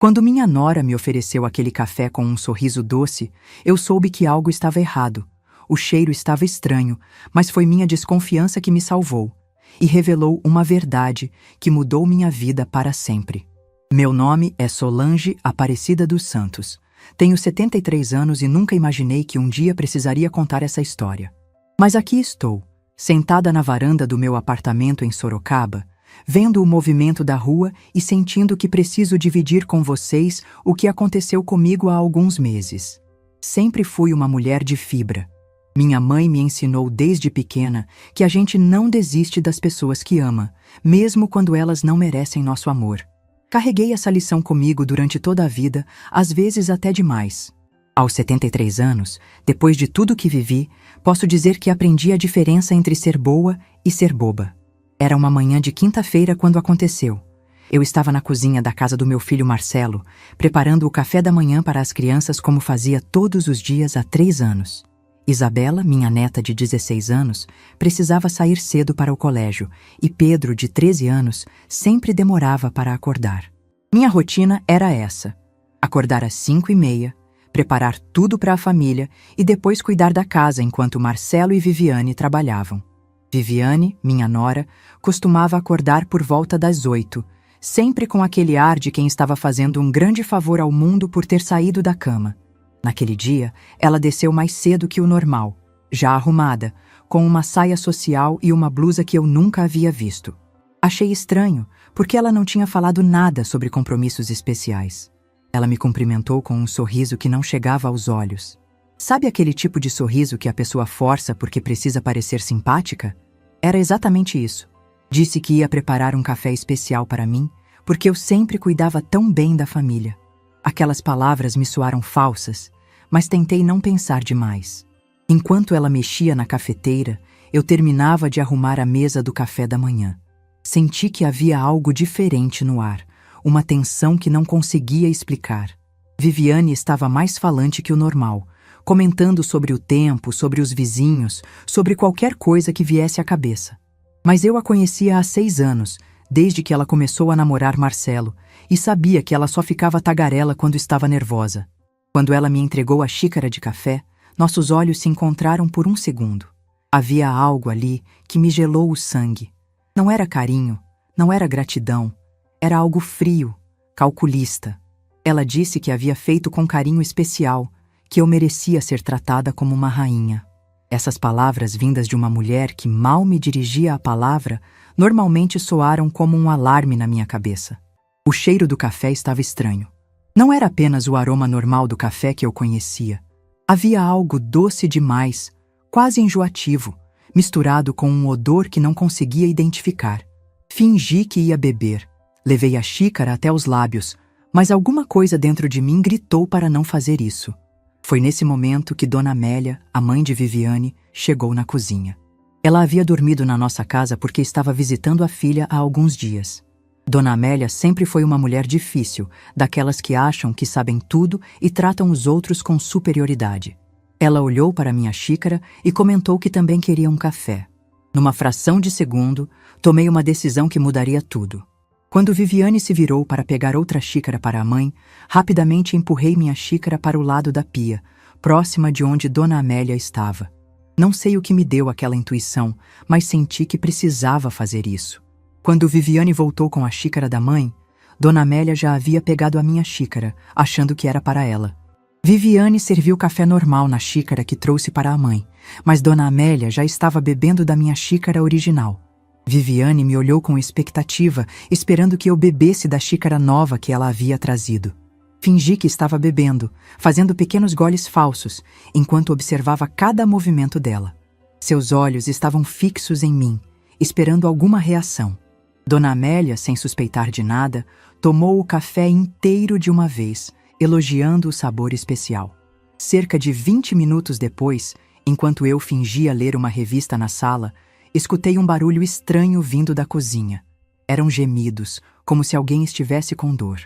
Quando minha nora me ofereceu aquele café com um sorriso doce, eu soube que algo estava errado. O cheiro estava estranho, mas foi minha desconfiança que me salvou e revelou uma verdade que mudou minha vida para sempre. Meu nome é Solange Aparecida dos Santos. Tenho 73 anos e nunca imaginei que um dia precisaria contar essa história. Mas aqui estou, sentada na varanda do meu apartamento em Sorocaba, vendo o movimento da rua e sentindo que preciso dividir com vocês o que aconteceu comigo há alguns meses. Sempre fui uma mulher de fibra. Minha mãe me ensinou desde pequena que a gente não desiste das pessoas que ama, mesmo quando elas não merecem nosso amor. Carreguei essa lição comigo durante toda a vida, às vezes até demais. Aos 73 anos, depois de tudo que vivi, posso dizer que aprendi a diferença entre ser boa e ser boba. Era uma manhã de quinta-feira quando aconteceu. Eu estava na cozinha da casa do meu filho Marcelo, preparando o café da manhã para as crianças como fazia todos os dias há 3 anos. Isabela, minha neta de 16 anos, precisava sair cedo para o colégio e Pedro, de 13 anos, sempre demorava para acordar. Minha rotina era essa: acordar às 5h30, preparar tudo para a família e depois cuidar da casa enquanto Marcelo e Viviane trabalhavam. Viviane, minha nora, costumava acordar por volta das 8, sempre com aquele ar de quem estava fazendo um grande favor ao mundo por ter saído da cama. Naquele dia, ela desceu mais cedo que o normal, já arrumada, com uma saia social e uma blusa que eu nunca havia visto. Achei estranho, porque ela não tinha falado nada sobre compromissos especiais. Ela me cumprimentou com um sorriso que não chegava aos olhos. Sabe aquele tipo de sorriso que a pessoa força porque precisa parecer simpática? Era exatamente isso. Disse que ia preparar um café especial para mim, porque eu sempre cuidava tão bem da família. Aquelas palavras me soaram falsas, mas tentei não pensar demais. Enquanto ela mexia na cafeteira, eu terminava de arrumar a mesa do café da manhã. Senti que havia algo diferente no ar, uma tensão que não conseguia explicar. Viviane estava mais falante que o normal, comentando sobre o tempo, sobre os vizinhos, sobre qualquer coisa que viesse à cabeça. Mas eu a conhecia há 6 anos, desde que ela começou a namorar Marcelo, e sabia que ela só ficava tagarela quando estava nervosa. Quando ela me entregou a xícara de café, nossos olhos se encontraram por um segundo. Havia algo ali que me gelou o sangue. Não era carinho, não era gratidão, era algo frio, calculista. Ela disse que havia feito com carinho especial, que eu merecia ser tratada como uma rainha. Essas palavras vindas de uma mulher que mal me dirigia a palavra, normalmente soaram como um alarme na minha cabeça. O cheiro do café estava estranho. Não era apenas o aroma normal do café que eu conhecia. Havia algo doce demais, quase enjoativo, misturado com um odor que não conseguia identificar. Fingi que ia beber. Levei a xícara até os lábios, mas alguma coisa dentro de mim gritou para não fazer isso. Foi nesse momento que Dona Amélia, a mãe de Viviane, chegou na cozinha. Ela havia dormido na nossa casa porque estava visitando a filha há alguns dias. Dona Amélia sempre foi uma mulher difícil, daquelas que acham que sabem tudo e tratam os outros com superioridade. Ela olhou para minha xícara e comentou que também queria um café. Numa fração de segundo, tomei uma decisão que mudaria tudo. Quando Viviane se virou para pegar outra xícara para a mãe, rapidamente empurrei minha xícara para o lado da pia, próxima de onde Dona Amélia estava. Não sei o que me deu aquela intuição, mas senti que precisava fazer isso. Quando Viviane voltou com a xícara da mãe, Dona Amélia já havia pegado a minha xícara, achando que era para ela. Viviane serviu café normal na xícara que trouxe para a mãe, mas Dona Amélia já estava bebendo da minha xícara original. Viviane me olhou com expectativa, esperando que eu bebesse da xícara nova que ela havia trazido. Fingi que estava bebendo, fazendo pequenos goles falsos, enquanto observava cada movimento dela. Seus olhos estavam fixos em mim, esperando alguma reação. Dona Amélia, sem suspeitar de nada, tomou o café inteiro de uma vez, elogiando o sabor especial. Cerca de 20 minutos depois, enquanto eu fingia ler uma revista na sala, escutei um barulho estranho vindo da cozinha. Eram gemidos, como se alguém estivesse com dor.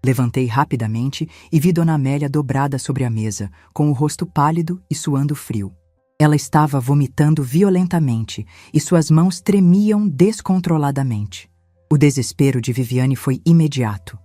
Levantei rapidamente e vi Dona Amélia dobrada sobre a mesa, com o rosto pálido e suando frio. Ela estava vomitando violentamente e suas mãos tremiam descontroladamente. O desespero de Viviane foi imediato.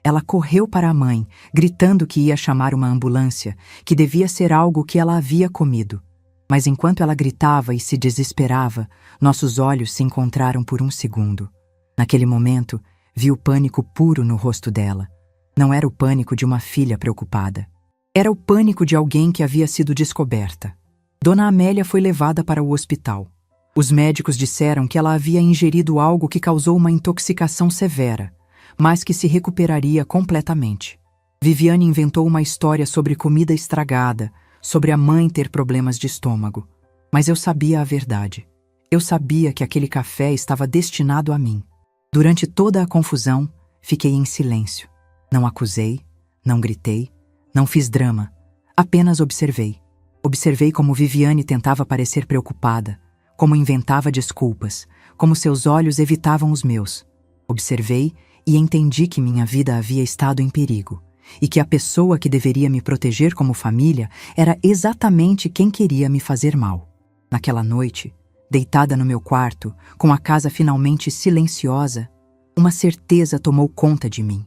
Ela correu para a mãe, gritando que ia chamar uma ambulância, que devia ser algo que ela havia comido. Mas enquanto ela gritava e se desesperava, nossos olhos se encontraram por um segundo. Naquele momento, vi o pânico puro no rosto dela. Não era o pânico de uma filha preocupada. Era o pânico de alguém que havia sido descoberta. Dona Amélia foi levada para o hospital. Os médicos disseram que ela havia ingerido algo que causou uma intoxicação severa, mas que se recuperaria completamente. Viviane inventou uma história sobre comida estragada, sobre a mãe ter problemas de estômago. Mas eu sabia a verdade. Eu sabia que aquele café estava destinado a mim. Durante toda a confusão, fiquei em silêncio. Não acusei, não gritei, não fiz drama. Apenas observei. Observei como Viviane tentava parecer preocupada, como inventava desculpas, como seus olhos evitavam os meus. Observei e entendi que minha vida havia estado em perigo, e que a pessoa que deveria me proteger como família era exatamente quem queria me fazer mal. Naquela noite, deitada no meu quarto, com a casa finalmente silenciosa, uma certeza tomou conta de mim.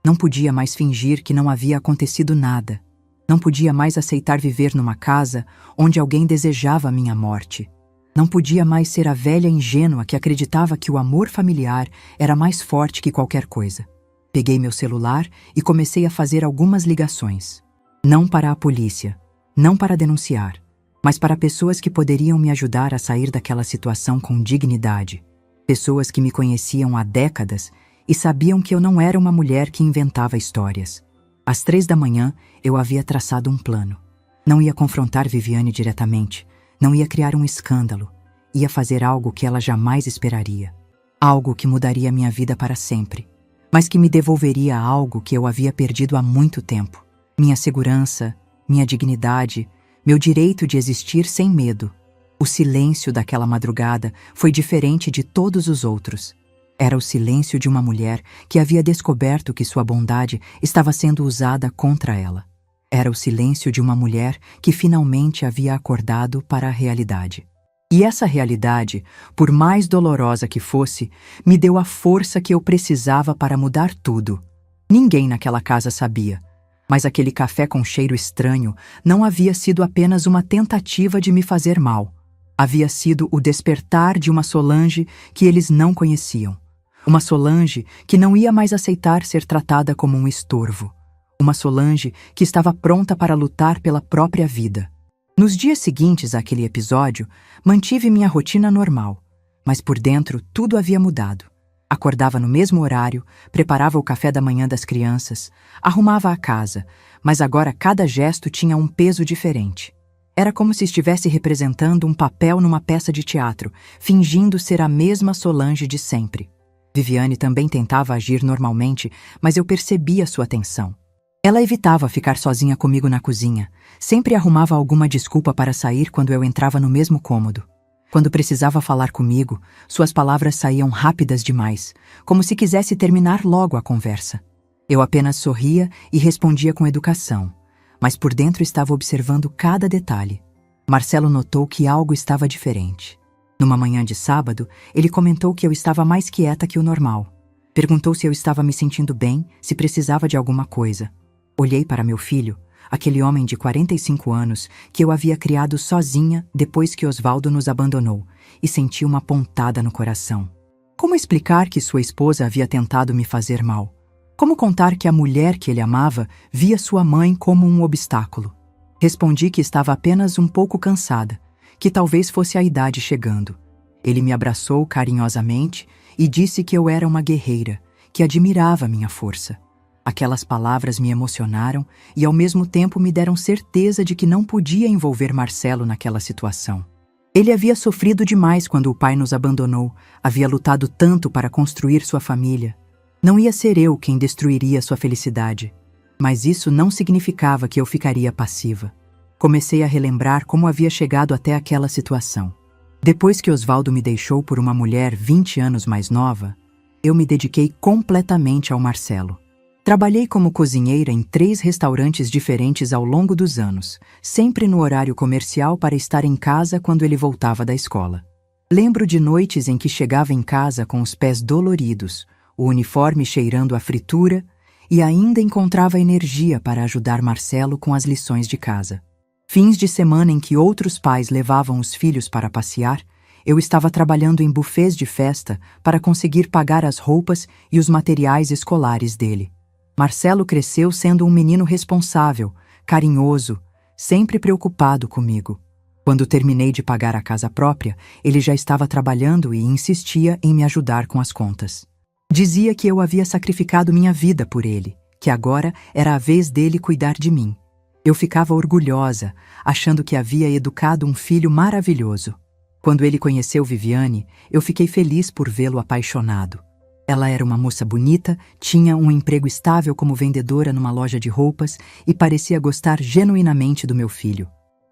Não podia mais fingir que não havia acontecido nada. Não podia mais aceitar viver numa casa onde alguém desejava minha morte. Não podia mais ser a velha ingênua que acreditava que o amor familiar era mais forte que qualquer coisa. Peguei meu celular e comecei a fazer algumas ligações. Não para a polícia, não para denunciar, mas para pessoas que poderiam me ajudar a sair daquela situação com dignidade. Pessoas que me conheciam há décadas e sabiam que eu não era uma mulher que inventava histórias. Às 3 da manhã, eu havia traçado um plano. Não ia confrontar Viviane diretamente, não ia criar um escândalo, ia fazer algo que ela jamais esperaria. Algo que mudaria minha vida para sempre, mas que me devolveria algo que eu havia perdido há muito tempo. Minha segurança, minha dignidade, meu direito de existir sem medo. O silêncio daquela madrugada foi diferente de todos os outros. Era o silêncio de uma mulher que havia descoberto que sua bondade estava sendo usada contra ela. Era o silêncio de uma mulher que finalmente havia acordado para a realidade. E essa realidade, por mais dolorosa que fosse, me deu a força que eu precisava para mudar tudo. Ninguém naquela casa sabia, mas aquele café com cheiro estranho não havia sido apenas uma tentativa de me fazer mal. Havia sido o despertar de uma Solange que eles não conheciam. Uma Solange que não ia mais aceitar ser tratada como um estorvo. Uma Solange que estava pronta para lutar pela própria vida. Nos dias seguintes àquele episódio, mantive minha rotina normal, mas por dentro tudo havia mudado. Acordava no mesmo horário, preparava o café da manhã das crianças, arrumava a casa, mas agora cada gesto tinha um peso diferente. Era como se estivesse representando um papel numa peça de teatro, fingindo ser a mesma Solange de sempre. Viviane também tentava agir normalmente, mas eu percebia sua tensão. Ela evitava ficar sozinha comigo na cozinha, sempre arrumava alguma desculpa para sair quando eu entrava no mesmo cômodo. Quando precisava falar comigo, suas palavras saíam rápidas demais, como se quisesse terminar logo a conversa. Eu apenas sorria e respondia com educação, mas por dentro estava observando cada detalhe. Marcelo notou que algo estava diferente. Numa manhã de sábado, ele comentou que eu estava mais quieta que o normal. Perguntou se eu estava me sentindo bem, se precisava de alguma coisa. Olhei para meu filho, aquele homem de 45 anos que eu havia criado sozinha depois que Osvaldo nos abandonou, e senti uma pontada no coração. Como explicar que sua esposa havia tentado me fazer mal? Como contar que a mulher que ele amava via sua mãe como um obstáculo? Respondi que estava apenas um pouco cansada, que talvez fosse a idade chegando. Ele me abraçou carinhosamente e disse que eu era uma guerreira, que admirava minha força. Aquelas palavras me emocionaram e ao mesmo tempo me deram certeza de que não podia envolver Marcelo naquela situação. Ele havia sofrido demais quando o pai nos abandonou, havia lutado tanto para construir sua família. Não ia ser eu quem destruiria sua felicidade, mas isso não significava que eu ficaria passiva. Comecei a relembrar como havia chegado até aquela situação. Depois que Osvaldo me deixou por uma mulher 20 anos mais nova, eu me dediquei completamente ao Marcelo. Trabalhei como cozinheira em 3 restaurantes diferentes ao longo dos anos, sempre no horário comercial para estar em casa quando ele voltava da escola. Lembro de noites em que chegava em casa com os pés doloridos, o uniforme cheirando a fritura e ainda encontrava energia para ajudar Marcelo com as lições de casa. Fins de semana em que outros pais levavam os filhos para passear, eu estava trabalhando em buffets de festa para conseguir pagar as roupas e os materiais escolares dele. Marcelo cresceu sendo um menino responsável, carinhoso, sempre preocupado comigo. Quando terminei de pagar a casa própria, ele já estava trabalhando e insistia em me ajudar com as contas. Dizia que eu havia sacrificado minha vida por ele, que agora era a vez dele cuidar de mim. Eu ficava orgulhosa, achando que havia educado um filho maravilhoso. Quando ele conheceu Viviane, eu fiquei feliz por vê-lo apaixonado. Ela era uma moça bonita, tinha um emprego estável como vendedora numa loja de roupas e parecia gostar genuinamente do meu filho.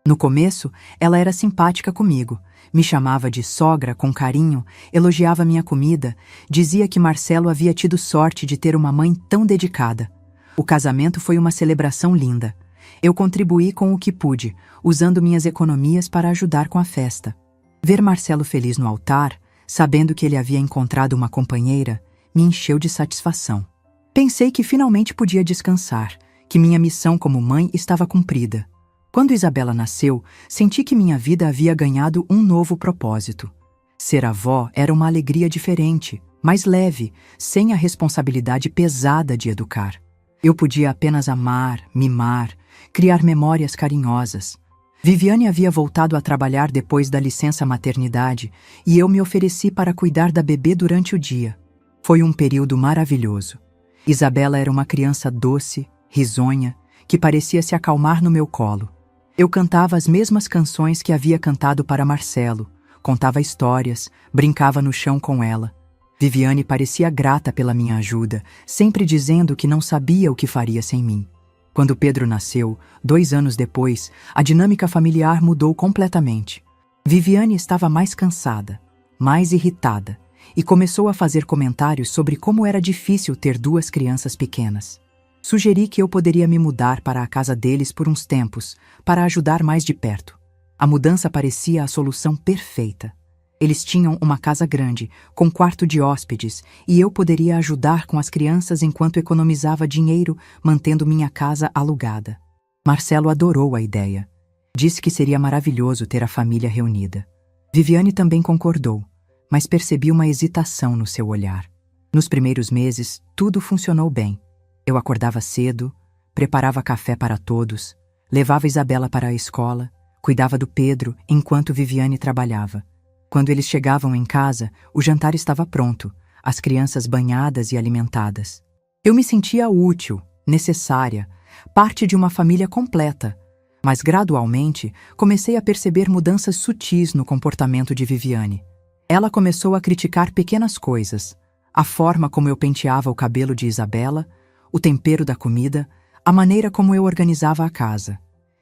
No começo, ela era simpática comigo, me chamava de sogra com carinho, elogiava minha comida, dizia que Marcelo havia tido sorte de ter uma mãe tão dedicada. O casamento foi uma celebração linda. Eu contribuí com o que pude, usando minhas economias para ajudar com a festa. Ver Marcelo feliz no altar, sabendo que ele havia encontrado uma companheira, me encheu de satisfação. Pensei que finalmente podia descansar, que minha missão como mãe estava cumprida. Quando Isabela nasceu, senti que minha vida havia ganhado um novo propósito. Ser avó era uma alegria diferente, mais leve, sem a responsabilidade pesada de educar. Eu podia apenas amar, mimar, criar memórias carinhosas. Viviane havia voltado a trabalhar depois da licença maternidade e eu me ofereci para cuidar da bebê durante o dia. Foi um período maravilhoso. Isabela era uma criança doce, risonha, que parecia se acalmar no meu colo. Eu cantava as mesmas canções que havia cantado para Marcelo, contava histórias, brincava no chão com ela. Viviane parecia grata pela minha ajuda, sempre dizendo que não sabia o que faria sem mim. Quando Pedro nasceu, 2 anos depois, a dinâmica familiar mudou completamente. Viviane estava mais cansada, mais irritada, e começou a fazer comentários sobre como era difícil ter 2 crianças pequenas. Sugeri que eu poderia me mudar para a casa deles por uns tempos, para ajudar mais de perto. A mudança parecia a solução perfeita. Eles tinham uma casa grande, com quarto de hóspedes, e eu poderia ajudar com as crianças enquanto economizava dinheiro, mantendo minha casa alugada. Marcelo adorou a ideia. Disse que seria maravilhoso ter a família reunida. Viviane também concordou, mas percebi uma hesitação no seu olhar. Nos primeiros meses, tudo funcionou bem. Eu acordava cedo, preparava café para todos, levava Isabela para a escola, cuidava do Pedro enquanto Viviane trabalhava. Quando eles chegavam em casa, o jantar estava pronto, as crianças banhadas e alimentadas. Eu me sentia útil, necessária, parte de uma família completa, mas gradualmente comecei a perceber mudanças sutis no comportamento de Viviane. Ela começou a criticar pequenas coisas, a forma como eu penteava o cabelo de Isabela, o tempero da comida, a maneira como eu organizava a casa.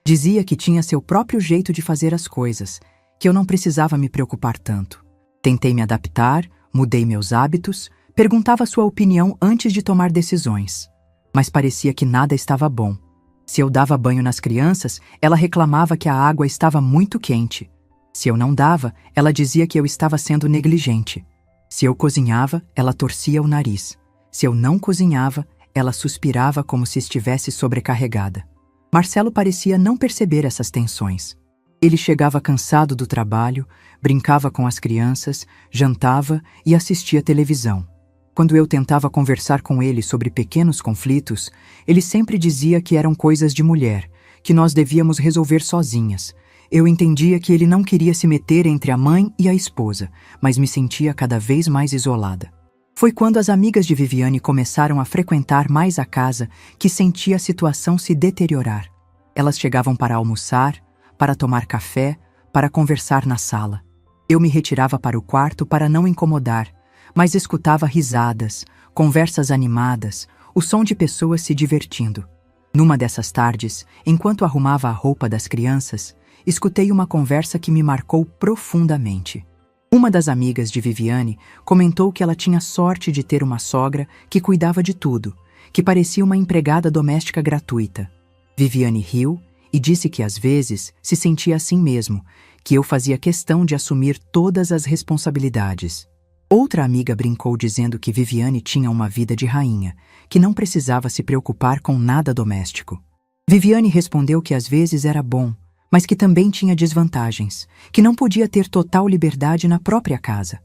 Dizia que tinha seu próprio jeito de fazer as coisas, que eu não precisava me preocupar tanto. Tentei me adaptar, mudei meus hábitos, perguntava sua opinião antes de tomar decisões. Mas parecia que nada estava bom. Se eu dava banho nas crianças, ela reclamava que a água estava muito quente. Se eu não dava, ela dizia que eu estava sendo negligente. Se eu cozinhava, ela torcia o nariz. Se eu não cozinhava, ela suspirava como se estivesse sobrecarregada. Marcelo parecia não perceber essas tensões. Ele chegava cansado do trabalho, brincava com as crianças, jantava e assistia televisão. Quando eu tentava conversar com ele sobre pequenos conflitos, ele sempre dizia que eram coisas de mulher, que nós devíamos resolver sozinhas. Eu entendia que ele não queria se meter entre a mãe e a esposa, mas me sentia cada vez mais isolada. Foi quando as amigas de Viviane começaram a frequentar mais a casa que senti a situação se deteriorar. Elas chegavam para almoçar, para tomar café, para conversar na sala. Eu me retirava para o quarto para não incomodar, mas escutava risadas, conversas animadas, o som de pessoas se divertindo. Numa dessas tardes, enquanto arrumava a roupa das crianças, escutei uma conversa que me marcou profundamente. Uma das amigas de Viviane comentou que ela tinha sorte de ter uma sogra que cuidava de tudo, que parecia uma empregada doméstica gratuita. Viviane riu e disse que às vezes se sentia assim mesmo, que eu fazia questão de assumir todas as responsabilidades. Outra amiga brincou dizendo que Viviane tinha uma vida de rainha, que não precisava se preocupar com nada doméstico. Viviane respondeu que às vezes era bom, mas que também tinha desvantagens, que não podia ter total liberdade na própria casa.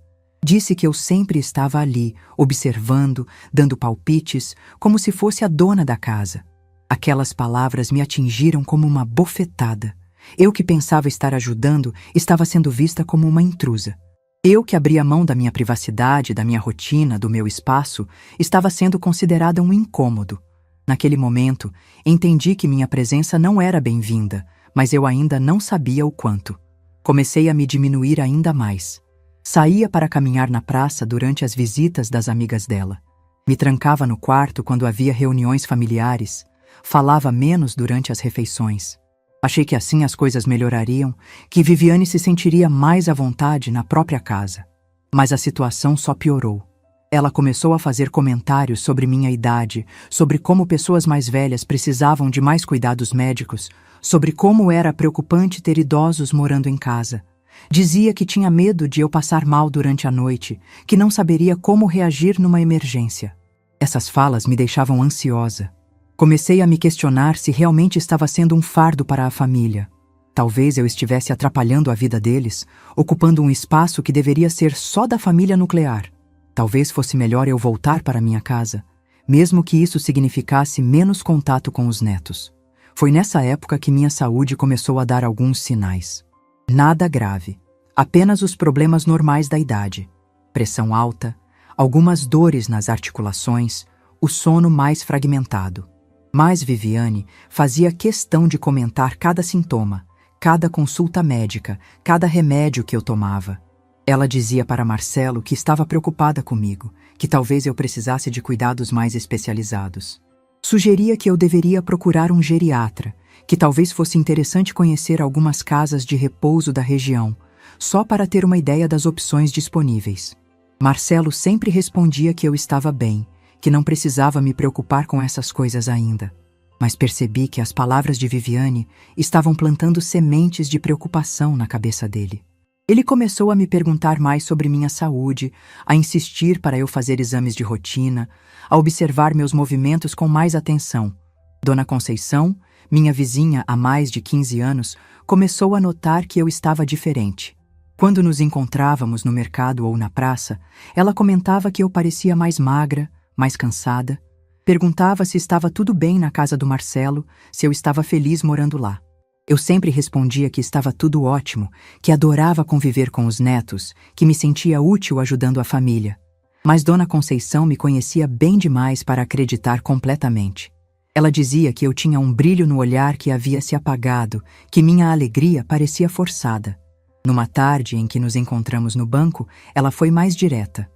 Disse que eu sempre estava ali, observando, dando palpites, como se fosse a dona da casa. Aquelas palavras me atingiram como uma bofetada. Eu que pensava estar ajudando, estava sendo vista como uma intrusa. Eu que abria mão da minha privacidade, da minha rotina, do meu espaço, estava sendo considerada um incômodo. Naquele momento, entendi que minha presença não era bem-vinda, mas eu ainda não sabia o quanto. Comecei a me diminuir ainda mais. Saía para caminhar na praça durante as visitas das amigas dela. Me trancava no quarto quando havia reuniões familiares. Falava menos durante as refeições. Achei que assim as coisas melhorariam, que Viviane se sentiria mais à vontade na própria casa. Mas a situação só piorou. Ela começou a fazer comentários sobre minha idade, sobre como pessoas mais velhas precisavam de mais cuidados médicos, sobre como era preocupante ter idosos morando em casa. Dizia que tinha medo de eu passar mal durante a noite, que não saberia como reagir numa emergência. Essas falas me deixavam ansiosa. Comecei a me questionar se realmente estava sendo um fardo para a família. Talvez eu estivesse atrapalhando a vida deles, ocupando um espaço que deveria ser só da família nuclear. Talvez fosse melhor eu voltar para minha casa, mesmo que isso significasse menos contato com os netos. Foi nessa época que minha saúde começou a dar alguns sinais. Nada grave, apenas os problemas normais da idade. Pressão alta, algumas dores nas articulações, o sono mais fragmentado. Mas Viviane fazia questão de comentar cada sintoma, cada consulta médica, cada remédio que eu tomava. Ela dizia para Marcelo que estava preocupada comigo, que talvez eu precisasse de cuidados mais especializados. Sugeria que eu deveria procurar um geriatra, que talvez fosse interessante conhecer algumas casas de repouso da região, só para ter uma ideia das opções disponíveis. Marcelo sempre respondia que eu estava bem, que não precisava me preocupar com essas coisas ainda. Mas percebi que as palavras de Viviane estavam plantando sementes de preocupação na cabeça dele. Ele começou a me perguntar mais sobre minha saúde, a insistir para eu fazer exames de rotina, a observar meus movimentos com mais atenção. Dona Conceição, minha vizinha há mais de 15 anos, começou a notar que eu estava diferente. Quando nos encontrávamos no mercado ou na praça, ela comentava que eu parecia mais magra, mais cansada. Perguntava se estava tudo bem na casa do Marcelo, se eu estava feliz morando lá. Eu sempre respondia que estava tudo ótimo, que adorava conviver com os netos, que me sentia útil ajudando a família. Mas Dona Conceição me conhecia bem demais para acreditar completamente. Ela dizia que eu tinha um brilho no olhar que havia se apagado, que minha alegria parecia forçada. Numa tarde em que nos encontramos no banco, ela foi mais direta.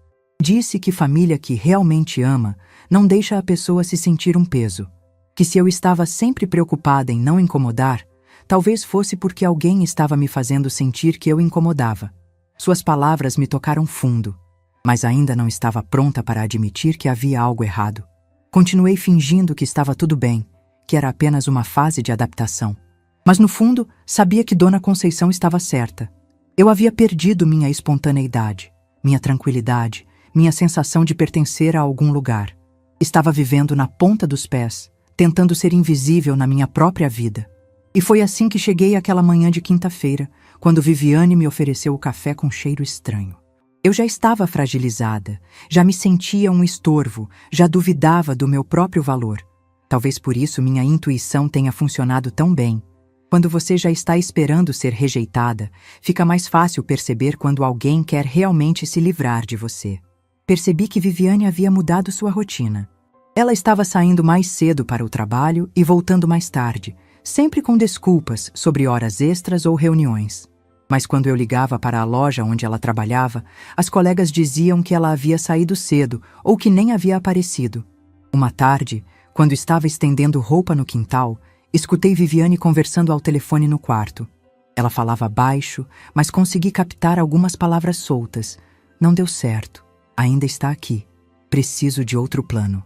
Disse que família que realmente ama não deixa a pessoa se sentir um peso. Que se eu estava sempre preocupada em não incomodar, talvez fosse porque alguém estava me fazendo sentir que eu incomodava. Suas palavras me tocaram fundo, mas ainda não estava pronta para admitir que havia algo errado. Continuei fingindo que estava tudo bem, que era apenas uma fase de adaptação. Mas no fundo, sabia que Dona Conceição estava certa. Eu havia perdido minha espontaneidade, minha tranquilidade, minha sensação de pertencer a algum lugar. Estava vivendo na ponta dos pés, tentando ser invisível na minha própria vida. E foi assim que cheguei àquela manhã de quinta-feira, quando Viviane me ofereceu o café com cheiro estranho. Eu já estava fragilizada, já me sentia um estorvo, já duvidava do meu próprio valor. Talvez por isso minha intuição tenha funcionado tão bem. Quando você já está esperando ser rejeitada, fica mais fácil perceber quando alguém quer realmente se livrar de você. Percebi que Viviane havia mudado sua rotina. Ela estava saindo mais cedo para o trabalho e voltando mais tarde, sempre com desculpas sobre horas extras ou reuniões. Mas quando eu ligava para a loja onde ela trabalhava, as colegas diziam que ela havia saído cedo ou que nem havia aparecido. Uma tarde, quando estava estendendo roupa no quintal, escutei Viviane conversando ao telefone no quarto. Ela falava baixo, mas consegui captar algumas palavras soltas. Não deu certo. Ainda está aqui. Preciso de outro plano.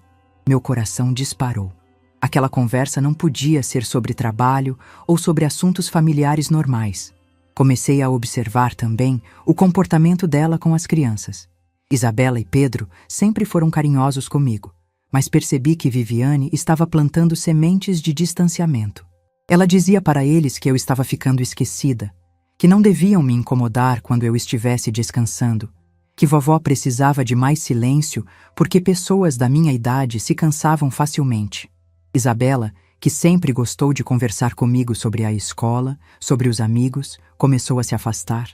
Meu coração disparou. Aquela conversa não podia ser sobre trabalho ou sobre assuntos familiares normais. Comecei a observar também o comportamento dela com as crianças. Isabela e Pedro sempre foram carinhosos comigo, mas percebi que Viviane estava plantando sementes de distanciamento. Ela dizia para eles que eu estava ficando esquecida, que não deviam me incomodar quando eu estivesse descansando, que vovó precisava de mais silêncio porque pessoas da minha idade se cansavam facilmente. Isabela, que sempre gostou de conversar comigo sobre a escola, sobre os amigos, começou a se afastar.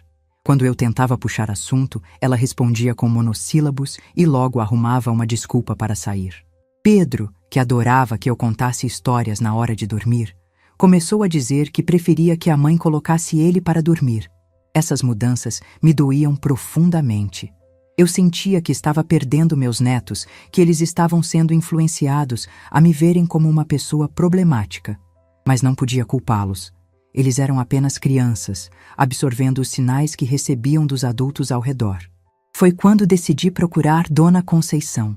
Quando eu tentava puxar assunto, ela respondia com monossílabos e logo arrumava uma desculpa para sair. Pedro, que adorava que eu contasse histórias na hora de dormir, começou a dizer que preferia que a mãe colocasse ele para dormir. Essas mudanças me doíam profundamente. Eu sentia que estava perdendo meus netos, que eles estavam sendo influenciados a me verem como uma pessoa problemática. Mas não podia culpá-los. Eles eram apenas crianças, absorvendo os sinais que recebiam dos adultos ao redor. Foi quando decidi procurar Dona Conceição.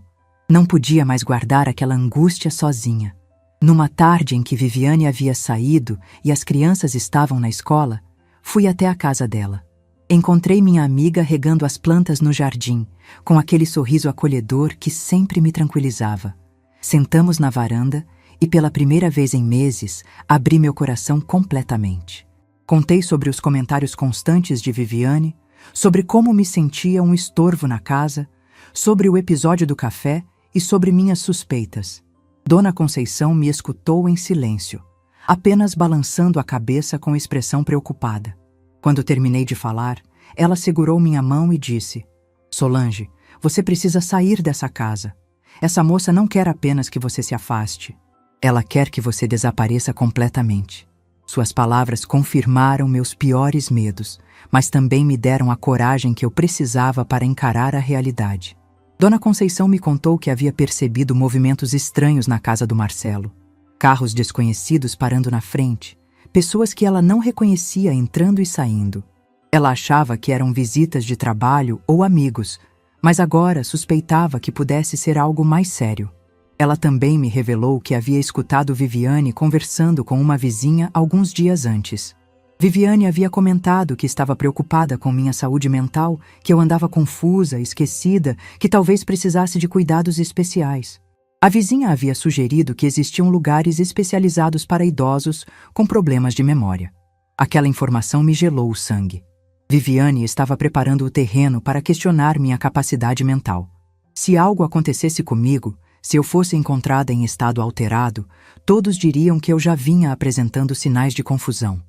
Não podia mais guardar aquela angústia sozinha. Numa tarde em que Viviane havia saído e as crianças estavam na escola, fui até a casa dela. Encontrei minha amiga regando as plantas no jardim, com aquele sorriso acolhedor que sempre me tranquilizava. Sentamos na varanda e, pela primeira vez em meses, abri meu coração completamente. Contei sobre os comentários constantes de Viviane, sobre como me sentia um estorvo na casa, sobre o episódio do café e sobre minhas suspeitas. Dona Conceição me escutou em silêncio, apenas balançando a cabeça com expressão preocupada. Quando terminei de falar, ela segurou minha mão e disse: Solange, você precisa sair dessa casa. Essa moça não quer apenas que você se afaste. Ela quer que você desapareça completamente. Suas palavras confirmaram meus piores medos, mas também me deram a coragem que eu precisava para encarar a realidade. Dona Conceição me contou que havia percebido movimentos estranhos na casa do Marcelo. Carros desconhecidos parando na frente, pessoas que ela não reconhecia entrando e saindo. Ela achava que eram visitas de trabalho ou amigos, mas agora suspeitava que pudesse ser algo mais sério. Ela também me revelou que havia escutado Viviane conversando com uma vizinha alguns dias antes. Viviane havia comentado que estava preocupada com minha saúde mental, que eu andava confusa, esquecida, que talvez precisasse de cuidados especiais. A vizinha havia sugerido que existiam lugares especializados para idosos com problemas de memória. Aquela informação me gelou o sangue. Viviane estava preparando o terreno para questionar minha capacidade mental. Se algo acontecesse comigo, se eu fosse encontrada em estado alterado, todos diriam que eu já vinha apresentando sinais de confusão.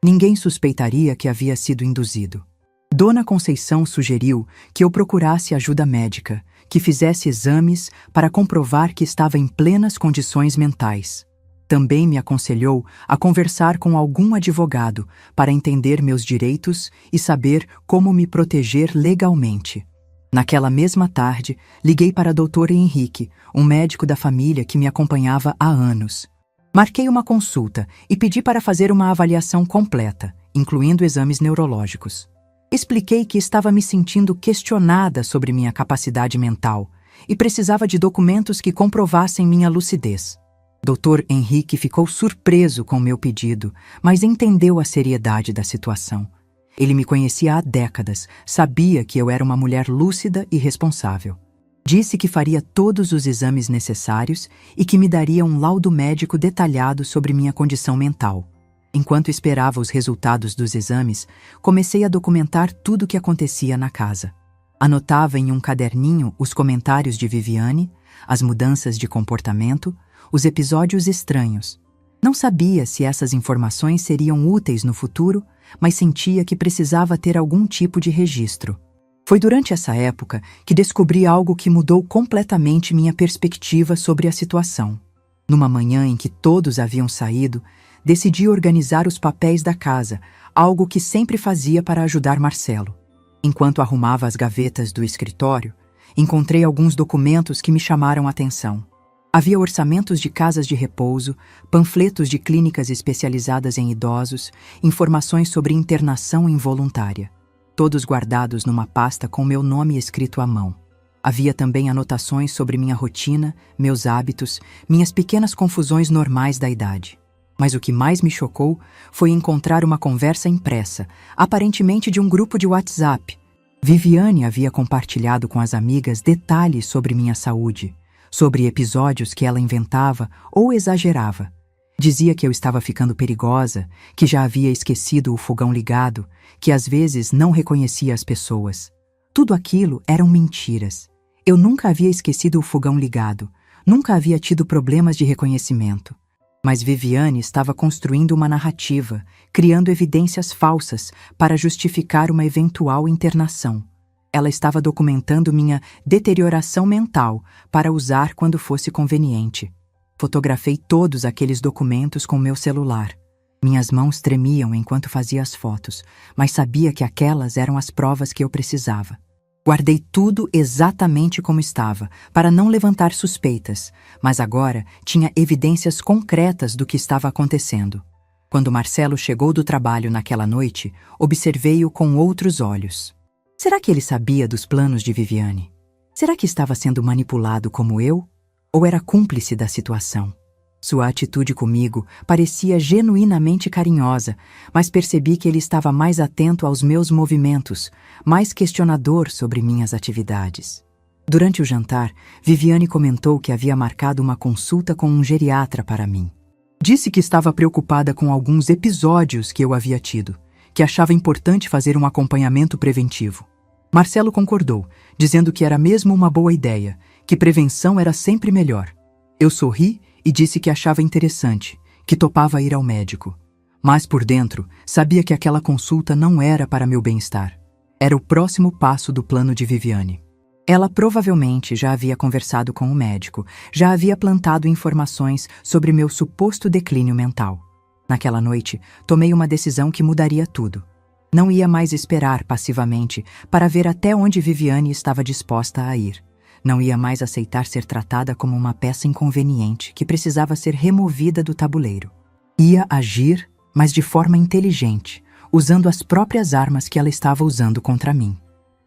Ninguém suspeitaria que havia sido induzido. Dona Conceição sugeriu que eu procurasse ajuda médica, que fizesse exames para comprovar que estava em plenas condições mentais. Também me aconselhou a conversar com algum advogado para entender meus direitos e saber como me proteger legalmente. Naquela mesma tarde, liguei para Dr. Henrique, um médico da família que me acompanhava há anos. Marquei uma consulta e pedi para fazer uma avaliação completa, incluindo exames neurológicos. Expliquei que estava me sentindo questionada sobre minha capacidade mental e precisava de documentos que comprovassem minha lucidez. Dr. Henrique ficou surpreso com meu pedido, mas entendeu a seriedade da situação. Ele me conhecia há décadas, sabia que eu era uma mulher lúcida e responsável. Disse que faria todos os exames necessários e que me daria um laudo médico detalhado sobre minha condição mental. Enquanto esperava os resultados dos exames, comecei a documentar tudo o que acontecia na casa. Anotava em um caderninho os comentários de Viviane, as mudanças de comportamento, os episódios estranhos. Não sabia se essas informações seriam úteis no futuro, mas sentia que precisava ter algum tipo de registro. Foi durante essa época que descobri algo que mudou completamente minha perspectiva sobre a situação. Numa manhã em que todos haviam saído, decidi organizar os papéis da casa, algo que sempre fazia para ajudar Marcelo. Enquanto arrumava as gavetas do escritório, encontrei alguns documentos que me chamaram a atenção. Havia orçamentos de casas de repouso, panfletos de clínicas especializadas em idosos, informações sobre internação involuntária. Todos guardados numa pasta com meu nome escrito à mão. Havia também anotações sobre minha rotina, meus hábitos, minhas pequenas confusões normais da idade. Mas o que mais me chocou foi encontrar uma conversa impressa, aparentemente de um grupo de WhatsApp. Viviane havia compartilhado com as amigas detalhes sobre minha saúde, sobre episódios que ela inventava ou exagerava. Dizia que eu estava ficando perigosa, que já havia esquecido o fogão ligado, que às vezes não reconhecia as pessoas. Tudo aquilo eram mentiras. Eu nunca havia esquecido o fogão ligado, nunca havia tido problemas de reconhecimento. Mas Viviane estava construindo uma narrativa, criando evidências falsas para justificar uma eventual internação. Ela estava documentando minha deterioração mental para usar quando fosse conveniente. Fotografei todos aqueles documentos com meu celular. Minhas mãos tremiam enquanto fazia as fotos, mas sabia que aquelas eram as provas que eu precisava. Guardei tudo exatamente como estava, para não levantar suspeitas, mas agora tinha evidências concretas do que estava acontecendo. Quando Marcelo chegou do trabalho naquela noite, observei-o com outros olhos. Será que ele sabia dos planos de Viviane? Será que estava sendo manipulado como eu? Ou era cúmplice da situação? Sua atitude comigo parecia genuinamente carinhosa, mas percebi que ele estava mais atento aos meus movimentos, mais questionador sobre minhas atividades. Durante o jantar, Viviane comentou que havia marcado uma consulta com um geriatra para mim. Disse que estava preocupada com alguns episódios que eu havia tido, que achava importante fazer um acompanhamento preventivo. Marcelo concordou, dizendo que era mesmo uma boa ideia, que prevenção era sempre melhor. Eu sorri e disse que achava interessante, que topava ir ao médico. Mas por dentro, sabia que aquela consulta não era para meu bem-estar. Era o próximo passo do plano de Viviane. Ela provavelmente já havia conversado com o médico, já havia plantado informações sobre meu suposto declínio mental. Naquela noite, tomei uma decisão que mudaria tudo. Não ia mais esperar passivamente para ver até onde Viviane estava disposta a ir. Não ia mais aceitar ser tratada como uma peça inconveniente que precisava ser removida do tabuleiro. Ia agir, mas de forma inteligente, usando as próprias armas que ela estava usando contra mim.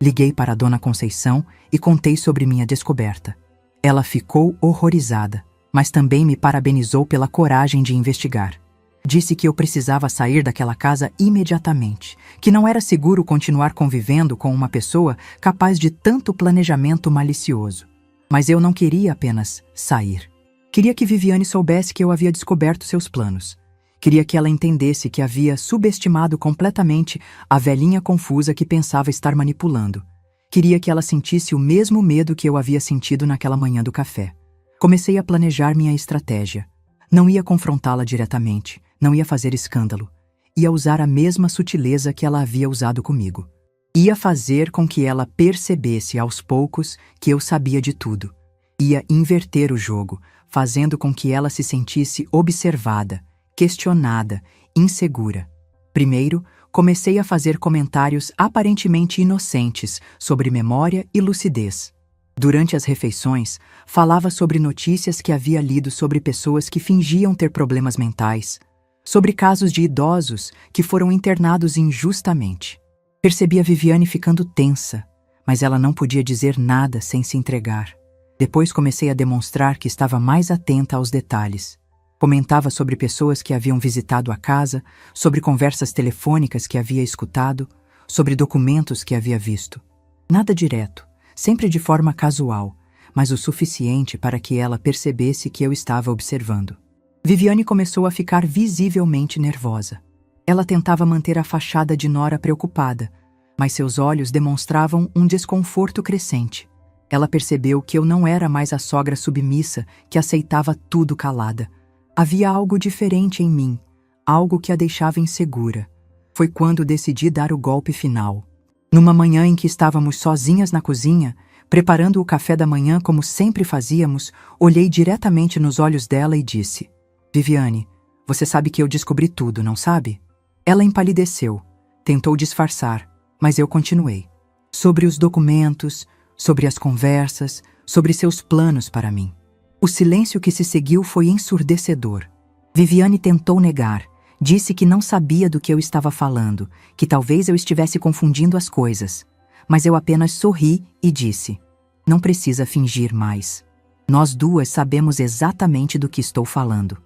Liguei para a Dona Conceição e contei sobre minha descoberta. Ela ficou horrorizada, mas também me parabenizou pela coragem de investigar. Disse que eu precisava sair daquela casa imediatamente, que não era seguro continuar convivendo com uma pessoa capaz de tanto planejamento malicioso. Mas eu não queria apenas sair. Queria que Viviane soubesse que eu havia descoberto seus planos. Queria que ela entendesse que havia subestimado completamente a velhinha confusa que pensava estar manipulando. Queria que ela sentisse o mesmo medo que eu havia sentido naquela manhã do café. Comecei a planejar minha estratégia. Não ia confrontá-la diretamente, não ia fazer escândalo. Ia usar a mesma sutileza que ela havia usado comigo. Ia fazer com que ela percebesse aos poucos que eu sabia de tudo. Ia inverter o jogo, fazendo com que ela se sentisse observada, questionada, insegura. Primeiro, comecei a fazer comentários aparentemente inocentes sobre memória e lucidez. Durante as refeições, falava sobre notícias que havia lido sobre pessoas que fingiam ter problemas mentais, sobre casos de idosos que foram internados injustamente. Percebi a Viviane ficando tensa, mas ela não podia dizer nada sem se entregar. Depois comecei a demonstrar que estava mais atenta aos detalhes. Comentava sobre pessoas que haviam visitado a casa, sobre conversas telefônicas que havia escutado, sobre documentos que havia visto. Nada direto, sempre de forma casual, mas o suficiente para que ela percebesse que eu estava observando. Viviane começou a ficar visivelmente nervosa. Ela tentava manter a fachada de nora preocupada, mas seus olhos demonstravam um desconforto crescente. Ela percebeu que eu não era mais a sogra submissa que aceitava tudo calada. Havia algo diferente em mim, algo que a deixava insegura. Foi quando decidi dar o golpe final. Numa manhã em que estávamos sozinhas na cozinha, preparando o café da manhã como sempre fazíamos, olhei diretamente nos olhos dela e disse: Viviane, você sabe que eu descobri tudo, não sabe? Ela empalideceu, tentou disfarçar, mas eu continuei. Sobre os documentos, sobre as conversas, sobre seus planos para mim. O silêncio que se seguiu foi ensurdecedor. Viviane tentou negar, disse que não sabia do que eu estava falando, que talvez eu estivesse confundindo as coisas. Mas eu apenas sorri e disse: não precisa fingir mais. Nós duas sabemos exatamente do que estou falando.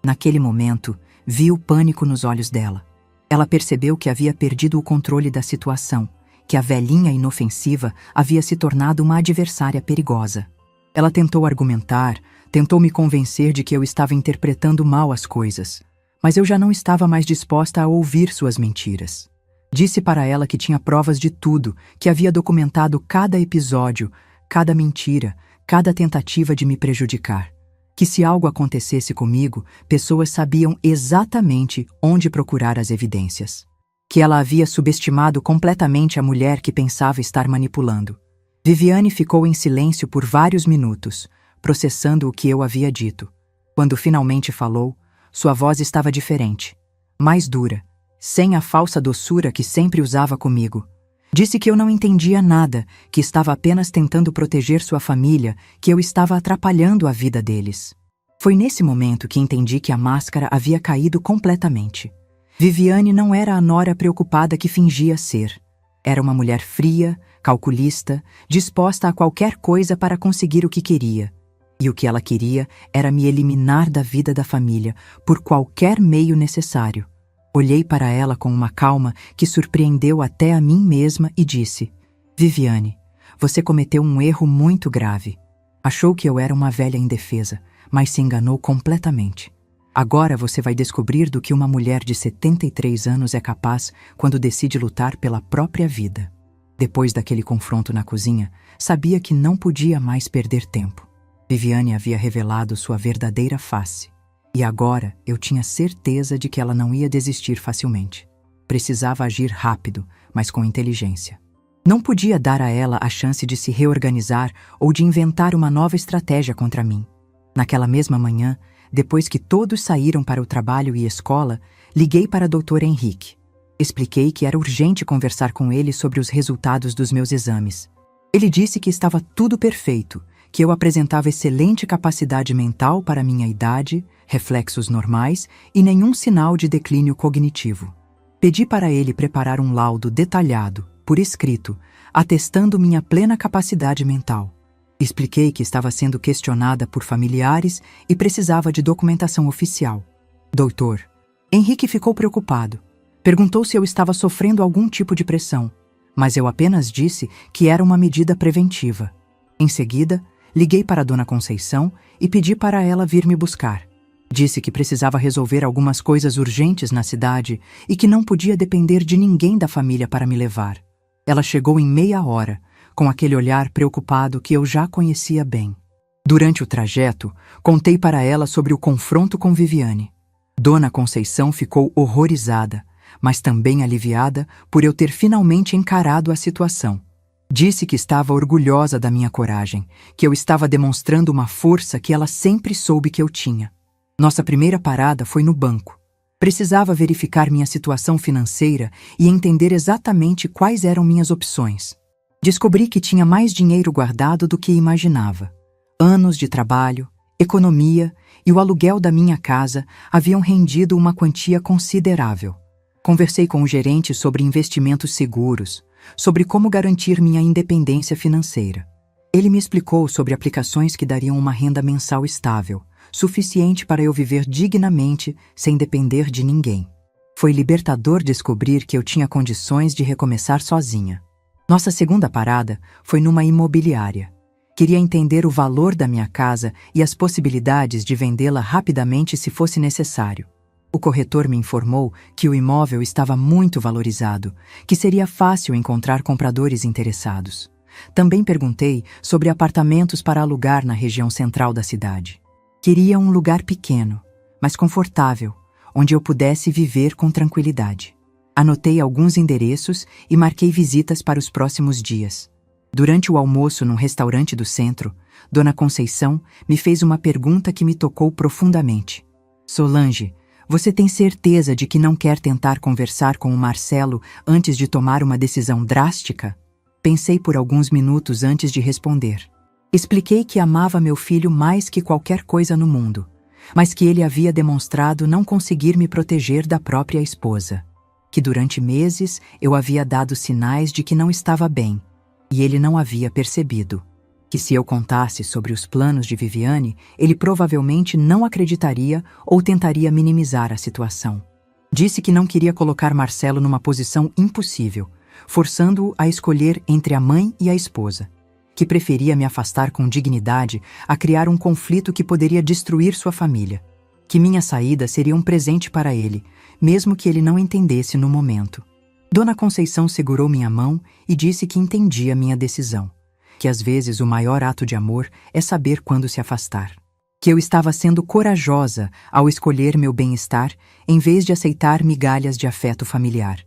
Naquele momento, vi o pânico nos olhos dela. Ela percebeu que havia perdido o controle da situação que a velhinha inofensiva havia se tornado uma adversária perigosa. Ela tentou argumentar, tentou me convencer de que eu estava interpretando mal as coisas, mas eu já não estava mais disposta a ouvir suas mentiras. Disse para ela que tinha provas de tudo, que havia documentado cada episódio, cada mentira, cada tentativa de me prejudicar. Que se algo acontecesse comigo, pessoas sabiam exatamente onde procurar as evidências. Que ela havia subestimado completamente a mulher que pensava estar manipulando. Viviane ficou em silêncio por vários minutos, processando o que eu havia dito. Quando finalmente falou, sua voz estava diferente, mais dura, sem a falsa doçura que sempre usava comigo. Disse que eu não entendia nada, que estava apenas tentando proteger sua família, que eu estava atrapalhando a vida deles. Foi nesse momento que entendi que a máscara havia caído completamente. Viviane não era a nora preocupada que fingia ser. Era uma mulher fria, calculista, disposta a qualquer coisa para conseguir o que queria. E o que ela queria era me eliminar da vida da família, por qualquer meio necessário. Olhei para ela com uma calma que surpreendeu até a mim mesma e disse: Viviane, você cometeu um erro muito grave. Achou que eu era uma velha indefesa, mas se enganou completamente. Agora você vai descobrir do que uma mulher de 73 anos é capaz quando decide lutar pela própria vida. Depois daquele confronto na cozinha, sabia que não podia mais perder tempo. Viviane havia revelado sua verdadeira face. E agora eu tinha certeza de que ela não ia desistir facilmente. Precisava agir rápido, mas com inteligência. Não podia dar a ela a chance de se reorganizar ou de inventar uma nova estratégia contra mim. Naquela mesma manhã, depois que todos saíram para o trabalho e escola, liguei para o Dr. Henrique. Expliquei que era urgente conversar com ele sobre os resultados dos meus exames. Ele disse que estava tudo perfeito, que eu apresentava excelente capacidade mental para minha idade, reflexos normais e nenhum sinal de declínio cognitivo. Pedi para ele preparar um laudo detalhado, por escrito, atestando minha plena capacidade mental. Expliquei que estava sendo questionada por familiares e precisava de documentação oficial. Doutor, Henrique ficou preocupado. Perguntou se eu estava sofrendo algum tipo de pressão, mas eu apenas disse que era uma medida preventiva. Em seguida, liguei para a Dona Conceição e pedi para ela vir me buscar. Disse que precisava resolver algumas coisas urgentes na cidade e que não podia depender de ninguém da família para me levar. Ela chegou em meia hora, com aquele olhar preocupado que eu já conhecia bem. Durante o trajeto, contei para ela sobre o confronto com Viviane. Dona Conceição ficou horrorizada, mas também aliviada por eu ter finalmente encarado a situação. Disse que estava orgulhosa da minha coragem, que eu estava demonstrando uma força que ela sempre soube que eu tinha. Nossa primeira parada foi no banco. Precisava verificar minha situação financeira e entender exatamente quais eram minhas opções. Descobri que tinha mais dinheiro guardado do que imaginava. Anos de trabalho, economia e o aluguel da minha casa haviam rendido uma quantia considerável. Conversei com o gerente sobre investimentos seguros, sobre como garantir minha independência financeira. Ele me explicou sobre aplicações que dariam uma renda mensal estável, suficiente para eu viver dignamente sem depender de ninguém. Foi libertador descobrir que eu tinha condições de recomeçar sozinha. Nossa segunda parada foi numa imobiliária. Queria entender o valor da minha casa e as possibilidades de vendê-la rapidamente se fosse necessário. O corretor me informou que o imóvel estava muito valorizado, que seria fácil encontrar compradores interessados. Também perguntei sobre apartamentos para alugar na região central da cidade. Queria um lugar pequeno, mas confortável, onde eu pudesse viver com tranquilidade. Anotei alguns endereços e marquei visitas para os próximos dias. Durante o almoço num restaurante do centro, Dona Conceição me fez uma pergunta que me tocou profundamente. Solange, você tem certeza de que não quer tentar conversar com o Marcelo antes de tomar uma decisão drástica? Pensei por alguns minutos antes de responder. Expliquei que amava meu filho mais que qualquer coisa no mundo, mas que ele havia demonstrado não conseguir me proteger da própria esposa. Que durante meses eu havia dado sinais de que não estava bem, e ele não havia percebido. Que se eu contasse sobre os planos de Viviane, ele provavelmente não acreditaria ou tentaria minimizar a situação. Disse que não queria colocar Marcelo numa posição impossível, forçando-o a escolher entre a mãe e a esposa, que preferia me afastar com dignidade a criar um conflito que poderia destruir sua família, que minha saída seria um presente para ele, mesmo que ele não entendesse no momento. Dona Conceição segurou minha mão e disse que entendia minha decisão, que às vezes o maior ato de amor é saber quando se afastar, que eu estava sendo corajosa ao escolher meu bem-estar em vez de aceitar migalhas de afeto familiar.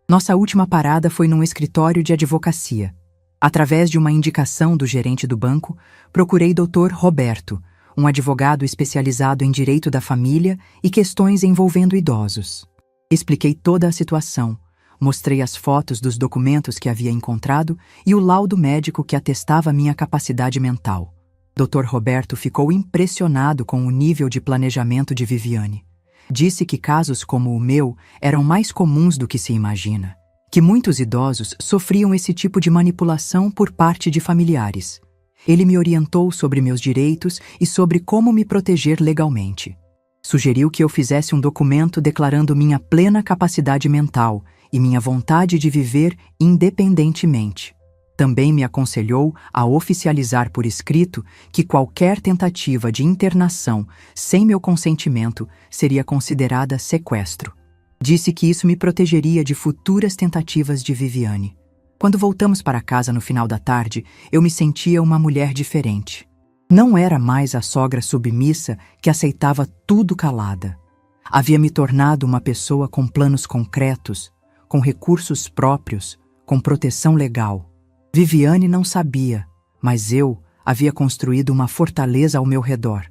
Nossa última parada foi num escritório de advocacia. Através de uma indicação do gerente do banco, procurei Dr. Roberto, um advogado especializado em direito da família e questões envolvendo idosos. Expliquei toda a situação, mostrei as fotos dos documentos que havia encontrado e o laudo médico que atestava minha capacidade mental. Dr. Roberto ficou impressionado com o nível de planejamento de Viviane. Disse que casos como o meu eram mais comuns do que se imagina, que muitos idosos sofriam esse tipo de manipulação por parte de familiares. Ele me orientou sobre meus direitos e sobre como me proteger legalmente. Sugeriu que eu fizesse um documento declarando minha plena capacidade mental e minha vontade de viver independentemente. Também me aconselhou a oficializar por escrito que qualquer tentativa de internação sem meu consentimento seria considerada sequestro. Disse que isso me protegeria de futuras tentativas de Viviane. Quando voltamos para casa no final da tarde, eu me sentia uma mulher diferente. Não era mais a sogra submissa que aceitava tudo calada. Havia me tornado uma pessoa com planos concretos, com recursos próprios, com proteção legal. Viviane não sabia, mas eu havia construído uma fortaleza ao meu redor.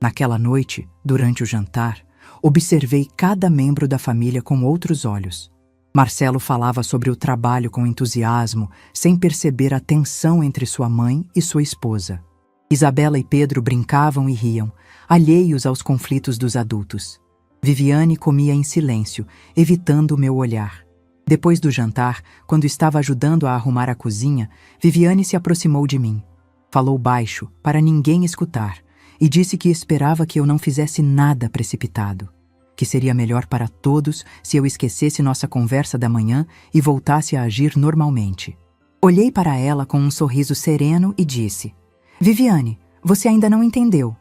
Naquela noite, durante o jantar, observei cada membro da família com outros olhos. Marcelo falava sobre o trabalho com entusiasmo, sem perceber a tensão entre sua mãe e sua esposa. Isabela e Pedro brincavam e riam, alheios aos conflitos dos adultos. Viviane comia em silêncio, evitando o meu olhar. Depois do jantar, quando estava ajudando a arrumar a cozinha, Viviane se aproximou de mim. Falou baixo, para ninguém escutar, e disse que esperava que eu não fizesse nada precipitado, que seria melhor para todos se eu esquecesse nossa conversa da manhã e voltasse a agir normalmente. Olhei para ela com um sorriso sereno e disse: Viviane, você ainda não entendeu.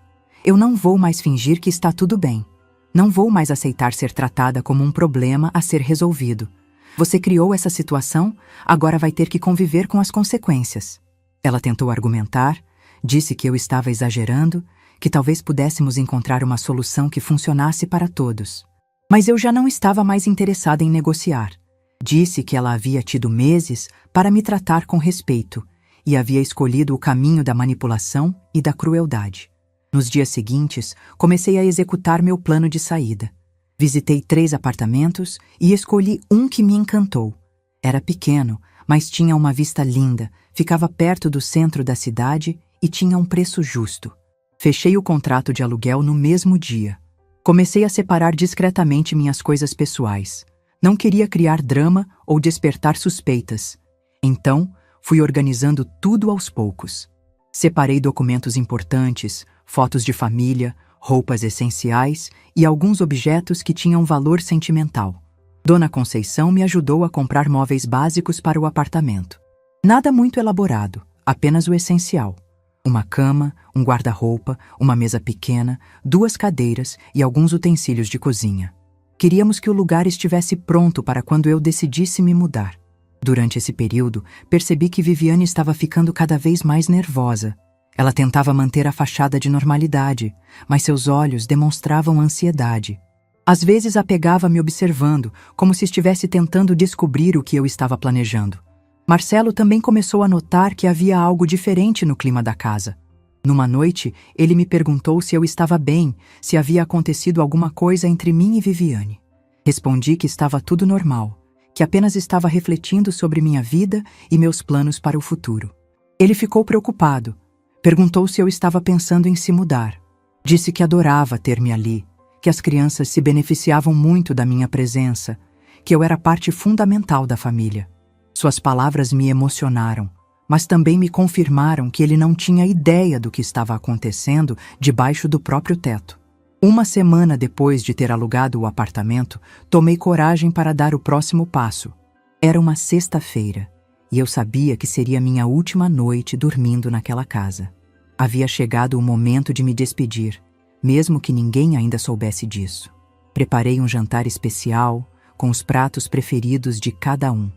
Eu não vou mais fingir que está tudo bem. Não vou mais aceitar ser tratada como um problema a ser resolvido. Você criou essa situação, agora vai ter que conviver com as consequências. Ela tentou argumentar, disse que eu estava exagerando, que talvez pudéssemos encontrar uma solução que funcionasse para todos. Mas eu já não estava mais interessada em negociar. Disse que ela havia tido meses para me tratar com respeito e havia escolhido o caminho da manipulação e da crueldade. Nos dias seguintes, comecei a executar meu plano de saída. Visitei 3 apartamentos e escolhi um que me encantou. Era pequeno, mas tinha uma vista linda, ficava perto do centro da cidade e tinha um preço justo. Fechei o contrato de aluguel no mesmo dia. Comecei a separar discretamente minhas coisas pessoais. Não queria criar drama ou despertar suspeitas. Então, fui organizando tudo aos poucos. Separei documentos importantes, fotos de família, roupas essenciais e alguns objetos que tinham valor sentimental. Dona Conceição me ajudou a comprar móveis básicos para o apartamento. Nada muito elaborado, apenas o essencial. Uma cama, um guarda-roupa, uma mesa pequena, 2 cadeiras e alguns utensílios de cozinha. Queríamos que o lugar estivesse pronto para quando eu decidisse me mudar. Durante esse período, percebi que Viviane estava ficando cada vez mais nervosa. Ela tentava manter a fachada de normalidade, mas seus olhos demonstravam ansiedade. Às vezes a pegava me observando, como se estivesse tentando descobrir o que eu estava planejando. Marcelo também começou a notar que havia algo diferente no clima da casa. Numa noite, ele me perguntou se eu estava bem, se havia acontecido alguma coisa entre mim e Viviane. Respondi que estava tudo normal, que apenas estava refletindo sobre minha vida e meus planos para o futuro. Ele ficou preocupado. Perguntou se eu estava pensando em se mudar. Disse que adorava ter-me ali, que as crianças se beneficiavam muito da minha presença, que eu era parte fundamental da família. Suas palavras me emocionaram, mas também me confirmaram que ele não tinha ideia do que estava acontecendo debaixo do próprio teto. Uma semana depois de ter alugado o apartamento, tomei coragem para dar o próximo passo. Era uma sexta-feira, e eu sabia que seria minha última noite dormindo naquela casa. Havia chegado o momento de me despedir, mesmo que ninguém ainda soubesse disso. Preparei um jantar especial, com os pratos preferidos de cada um.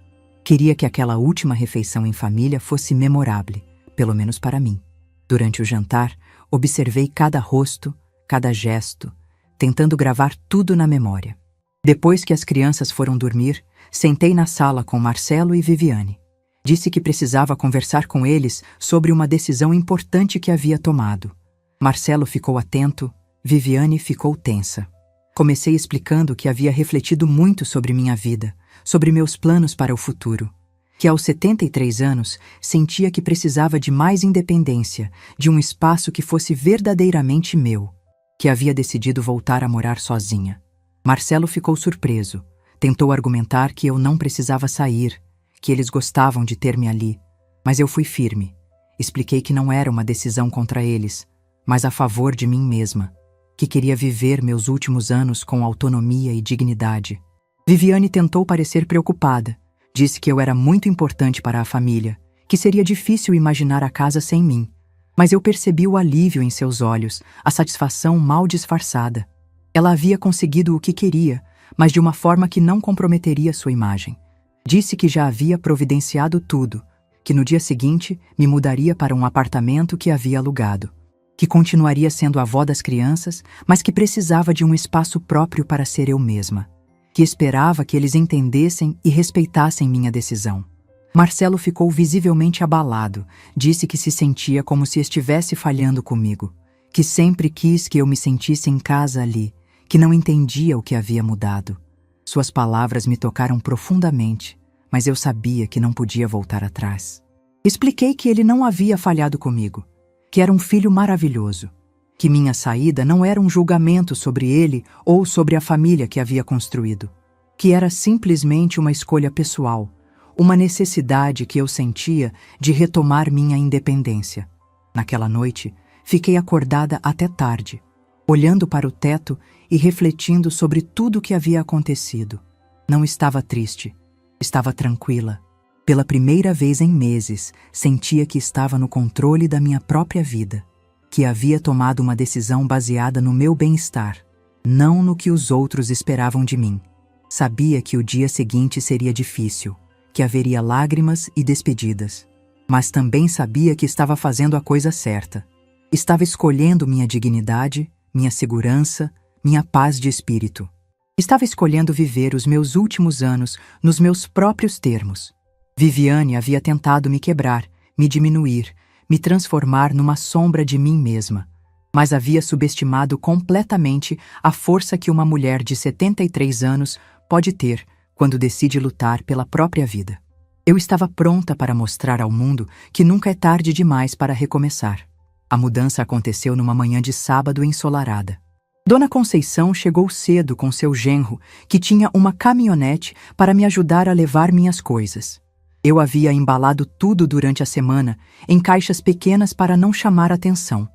Queria que aquela última refeição em família fosse memorável, pelo menos para mim. Durante o jantar, observei cada rosto, cada gesto, tentando gravar tudo na memória. Depois que as crianças foram dormir, sentei na sala com Marcelo e Viviane. Disse que precisava conversar com eles sobre uma decisão importante que havia tomado. Marcelo ficou atento, Viviane ficou tensa. Comecei explicando que havia refletido muito sobre minha vida, sobre meus planos para o futuro. Que aos 73 anos sentia que precisava de mais independência, de um espaço que fosse verdadeiramente meu. Que havia decidido voltar a morar sozinha. Marcelo ficou surpreso. Tentou argumentar que eu não precisava sair, que eles gostavam de ter-me ali. Mas eu fui firme. Expliquei que não era uma decisão contra eles, mas a favor de mim mesma. Que queria viver meus últimos anos com autonomia e dignidade. Viviane tentou parecer preocupada. Disse que eu era muito importante para a família, que seria difícil imaginar a casa sem mim. Mas eu percebi o alívio em seus olhos, a satisfação mal disfarçada. Ela havia conseguido o que queria, mas de uma forma que não comprometeria sua imagem. Disse que já havia providenciado tudo, que no dia seguinte me mudaria para um apartamento que havia alugado, que continuaria sendo a avó das crianças, mas que precisava de um espaço próprio para ser eu mesma, que esperava que eles entendessem e respeitassem minha decisão. Marcelo ficou visivelmente abalado, disse que se sentia como se estivesse falhando comigo, que sempre quis que eu me sentisse em casa ali, que não entendia o que havia mudado. Suas palavras me tocaram profundamente, mas eu sabia que não podia voltar atrás. Expliquei que ele não havia falhado comigo, que era um filho maravilhoso, que minha saída não era um julgamento sobre ele ou sobre a família que havia construído, que era simplesmente uma escolha pessoal, uma necessidade que eu sentia de retomar minha independência. Naquela noite, fiquei acordada até tarde, olhando para o teto e refletindo sobre tudo o que havia acontecido. Não estava triste, estava tranquila. Pela primeira vez em meses, sentia que estava no controle da minha própria vida, que havia tomado uma decisão baseada no meu bem-estar, não no que os outros esperavam de mim. Sabia que o dia seguinte seria difícil, que haveria lágrimas e despedidas, mas também sabia que estava fazendo a coisa certa. Estava escolhendo minha dignidade, minha segurança, minha paz de espírito. Estava escolhendo viver os meus últimos anos nos meus próprios termos. Viviane havia tentado me quebrar, me diminuir, me transformar numa sombra de mim mesma, mas havia subestimado completamente a força que uma mulher de 73 anos pode ter quando decide lutar pela própria vida. Eu estava pronta para mostrar ao mundo que nunca é tarde demais para recomeçar. A mudança aconteceu numa manhã de sábado ensolarada. Dona Conceição chegou cedo com seu genro, que tinha uma caminhonete para me ajudar a levar minhas coisas. Eu havia embalado tudo durante a semana, em caixas pequenas para não chamar atenção.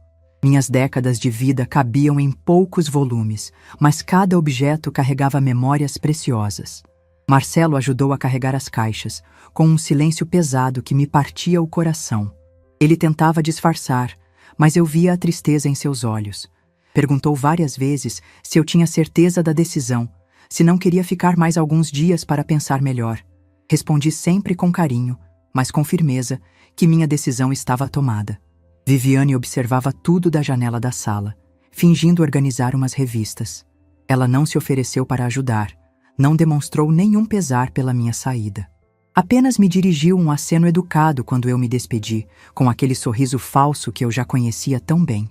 Minhas décadas de vida cabiam em poucos volumes, mas cada objeto carregava memórias preciosas. Marcelo ajudou a carregar as caixas, com um silêncio pesado que me partia o coração. Ele tentava disfarçar, mas eu via a tristeza em seus olhos. Perguntou várias vezes se eu tinha certeza da decisão, se não queria ficar mais alguns dias para pensar melhor. Respondi sempre com carinho, mas com firmeza, que minha decisão estava tomada. Viviane observava tudo da janela da sala, fingindo organizar umas revistas. Ela não se ofereceu para ajudar, não demonstrou nenhum pesar pela minha saída. Apenas me dirigiu um aceno educado quando eu me despedi, com aquele sorriso falso que eu já conhecia tão bem.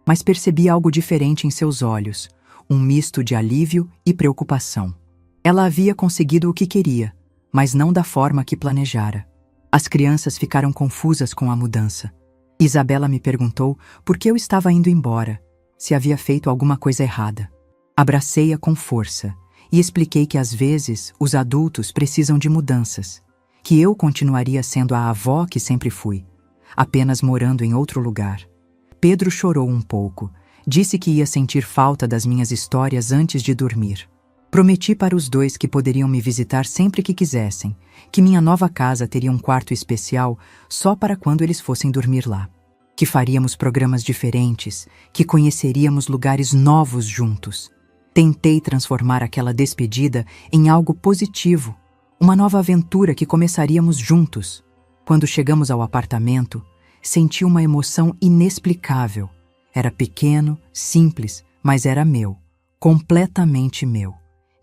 Mas percebi algo diferente em seus olhos, um misto de alívio e preocupação. Ela havia conseguido o que queria, mas não da forma que planejara. As crianças ficaram confusas com a mudança. Isabela me perguntou por que eu estava indo embora, se havia feito alguma coisa errada. Abracei-a com força e expliquei que às vezes os adultos precisam de mudanças, que eu continuaria sendo a avó que sempre fui, apenas morando em outro lugar. Pedro chorou um pouco, disse que ia sentir falta das minhas histórias antes de dormir. Prometi para os dois que poderiam me visitar sempre que quisessem, que minha nova casa teria um quarto especial só para quando eles fossem dormir lá, que faríamos programas diferentes, que conheceríamos lugares novos juntos. Tentei transformar aquela despedida em algo positivo, uma nova aventura que começaríamos juntos. Quando chegamos ao apartamento, senti uma emoção inexplicável. Era pequeno, simples, mas era meu, completamente meu.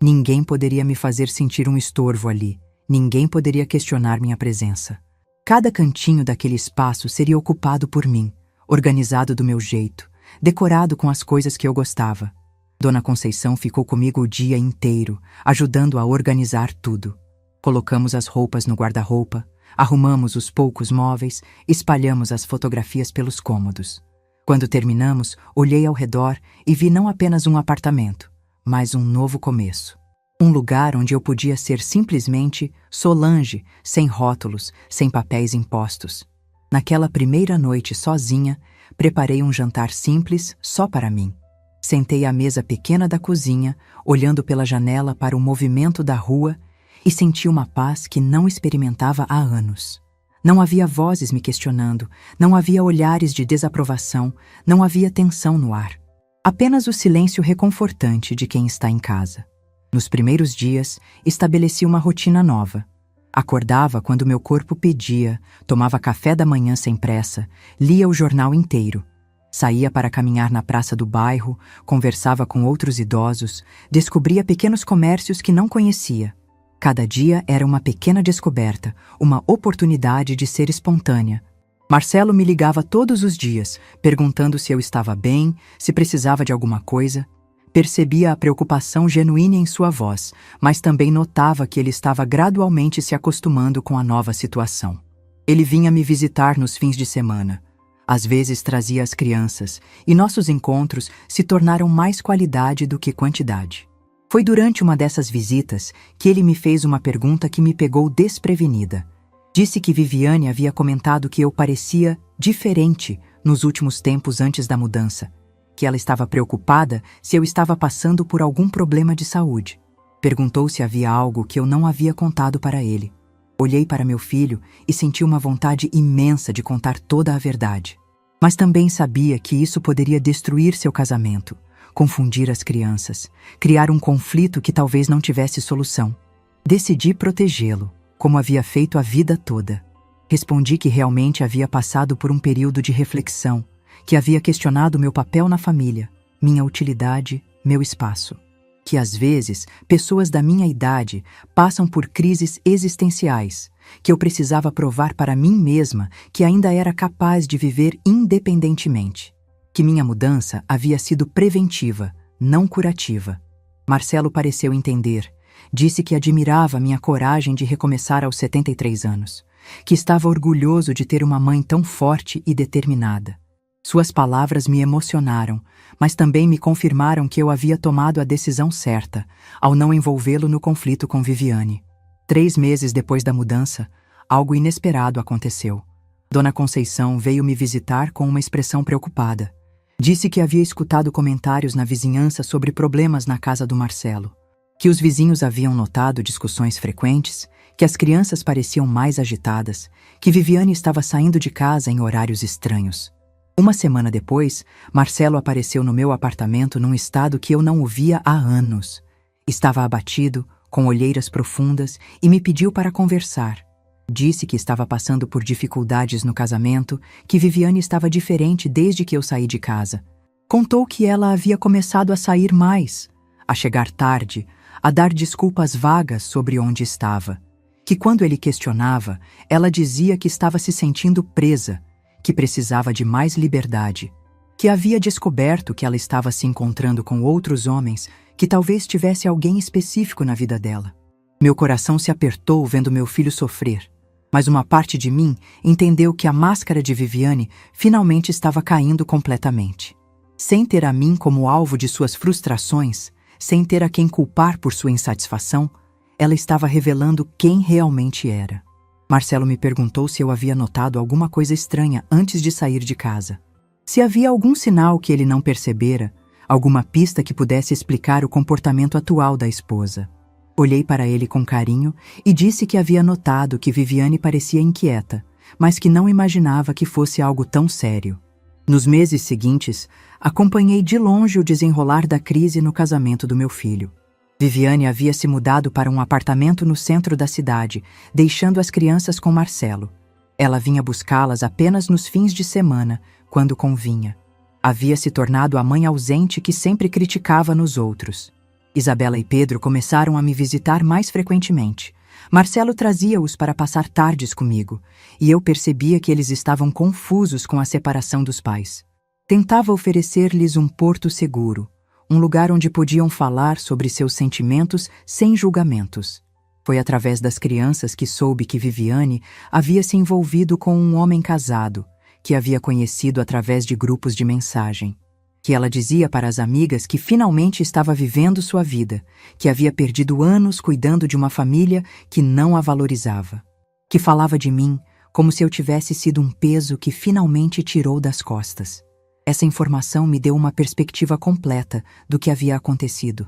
Ninguém poderia me fazer sentir um estorvo ali, ninguém poderia questionar minha presença. Cada cantinho daquele espaço seria ocupado por mim, organizado do meu jeito, decorado com as coisas que eu gostava. Dona Conceição ficou comigo o dia inteiro, ajudando a organizar tudo. Colocamos as roupas no guarda-roupa, arrumamos os poucos móveis, espalhamos as fotografias pelos cômodos. Quando terminamos, olhei ao redor e vi não apenas um apartamento, mas um novo começo. Um lugar onde eu podia ser simplesmente Solange, sem rótulos, sem papéis impostos. Naquela primeira noite sozinha, preparei um jantar simples só para mim. Sentei à mesa pequena da cozinha, olhando pela janela para o movimento da rua e senti uma paz que não experimentava há anos. Não havia vozes me questionando, não havia olhares de desaprovação, não havia tensão no ar. Apenas o silêncio reconfortante de quem está em casa. Nos primeiros dias, estabeleci uma rotina nova. Acordava quando meu corpo pedia, tomava café da manhã sem pressa, lia o jornal inteiro. Saía para caminhar na praça do bairro, conversava com outros idosos, descobria pequenos comércios que não conhecia. Cada dia era uma pequena descoberta, uma oportunidade de ser espontânea. Marcelo me ligava todos os dias, perguntando se eu estava bem, se precisava de alguma coisa. Percebia a preocupação genuína em sua voz, mas também notava que ele estava gradualmente se acostumando com a nova situação. Ele vinha me visitar nos fins de semana. Às vezes trazia as crianças, e nossos encontros se tornaram mais qualidade do que quantidade. Foi durante uma dessas visitas que ele me fez uma pergunta que me pegou desprevenida. Disse que Viviane havia comentado que eu parecia diferente nos últimos tempos antes da mudança, que ela estava preocupada se eu estava passando por algum problema de saúde. Perguntou se havia algo que eu não havia contado para ele. Olhei para meu filho e senti uma vontade imensa de contar toda a verdade. Mas também sabia que isso poderia destruir seu casamento, confundir as crianças, criar um conflito que talvez não tivesse solução. Decidi protegê-lo, como havia feito a vida toda. Respondi que realmente havia passado por um período de reflexão, que havia questionado meu papel na família, minha utilidade, meu espaço. Que às vezes, pessoas da minha idade passam por crises existenciais, que eu precisava provar para mim mesma que ainda era capaz de viver independentemente. Que minha mudança havia sido preventiva, não curativa. Marcelo pareceu entender. Disse que admirava minha coragem de recomeçar aos 73 anos, que estava orgulhoso de ter uma mãe tão forte e determinada. Suas palavras me emocionaram, mas também me confirmaram que eu havia tomado a decisão certa, ao não envolvê-lo no conflito com Viviane. 3 meses depois da mudança, algo inesperado aconteceu. Dona Conceição veio me visitar com uma expressão preocupada. Disse que havia escutado comentários na vizinhança sobre problemas na casa do Marcelo, que os vizinhos haviam notado discussões frequentes, que as crianças pareciam mais agitadas, que Viviane estava saindo de casa em horários estranhos. Uma semana depois, Marcelo apareceu no meu apartamento num estado que eu não o via há anos. Estava abatido, com olheiras profundas, e me pediu para conversar. Disse que estava passando por dificuldades no casamento, que Viviane estava diferente desde que eu saí de casa. Contou que ela havia começado a sair mais, a chegar tarde, a dar desculpas vagas sobre onde estava. Que quando ele questionava, ela dizia que estava se sentindo presa, que precisava de mais liberdade, que havia descoberto que ela estava se encontrando com outros homens, que talvez tivesse alguém específico na vida dela. Meu coração se apertou vendo meu filho sofrer, mas uma parte de mim entendeu que a máscara de Viviane finalmente estava caindo completamente. Sem ter a mim como alvo de suas frustrações, sem ter a quem culpar por sua insatisfação, ela estava revelando quem realmente era. Marcelo me perguntou se eu havia notado alguma coisa estranha antes de sair de casa. Se havia algum sinal que ele não percebera, alguma pista que pudesse explicar o comportamento atual da esposa. Olhei para ele com carinho e disse que havia notado que Viviane parecia inquieta, mas que não imaginava que fosse algo tão sério. Nos meses seguintes, acompanhei de longe o desenrolar da crise no casamento do meu filho. Viviane havia se mudado para um apartamento no centro da cidade, deixando as crianças com Marcelo. Ela vinha buscá-las apenas nos fins de semana, quando convinha. Havia se tornado a mãe ausente que sempre criticava nos outros. Isabela e Pedro começaram a me visitar mais frequentemente. Marcelo trazia-os para passar tardes comigo, e eu percebia que eles estavam confusos com a separação dos pais. Tentava oferecer-lhes um porto seguro, um lugar onde podiam falar sobre seus sentimentos sem julgamentos. Foi através das crianças que soube que Viviane havia se envolvido com um homem casado, que havia conhecido através de grupos de mensagem. Que ela dizia para as amigas que finalmente estava vivendo sua vida, que havia perdido anos cuidando de uma família que não a valorizava. Que falava de mim como se eu tivesse sido um peso que finalmente tirou das costas. Essa informação me deu uma perspectiva completa do que havia acontecido.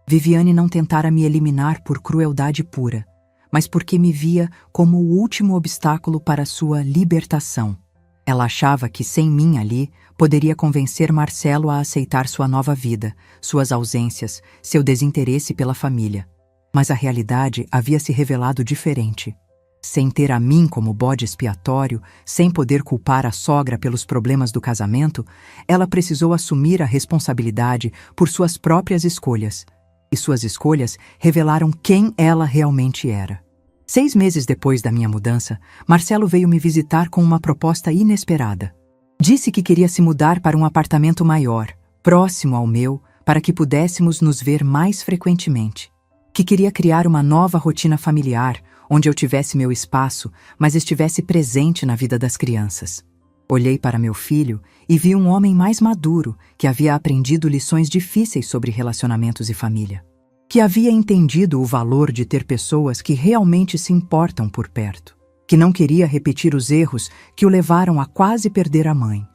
Viviane não tentara me eliminar por crueldade pura, mas porque me via como o último obstáculo para sua libertação. Ela achava que, sem mim ali, poderia convencer Marcelo a aceitar sua nova vida, suas ausências, seu desinteresse pela família. Mas a realidade havia se revelado diferente. Sem ter a mim como bode expiatório, sem poder culpar a sogra pelos problemas do casamento, ela precisou assumir a responsabilidade por suas próprias escolhas. E suas escolhas revelaram quem ela realmente era. 6 meses depois da minha mudança, Marcelo veio me visitar com uma proposta inesperada. Disse que queria se mudar para um apartamento maior, próximo ao meu, para que pudéssemos nos ver mais frequentemente. Que queria criar uma nova rotina familiar, onde eu tivesse meu espaço, mas estivesse presente na vida das crianças. Olhei para meu filho e vi um homem mais maduro, que havia aprendido lições difíceis sobre relacionamentos e família. Que havia entendido o valor de ter pessoas que realmente se importam por perto. Que não queria repetir os erros que o levaram a quase perder a mãe.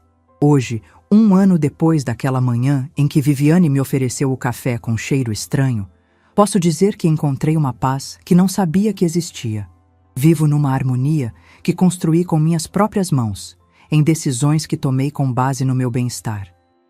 Hoje, 1 ano depois daquela manhã em que Viviane me ofereceu o café com cheiro estranho, posso dizer que encontrei uma paz que não sabia que existia. Vivo numa harmonia que construí com minhas próprias mãos, em decisões que tomei com base no meu bem-estar.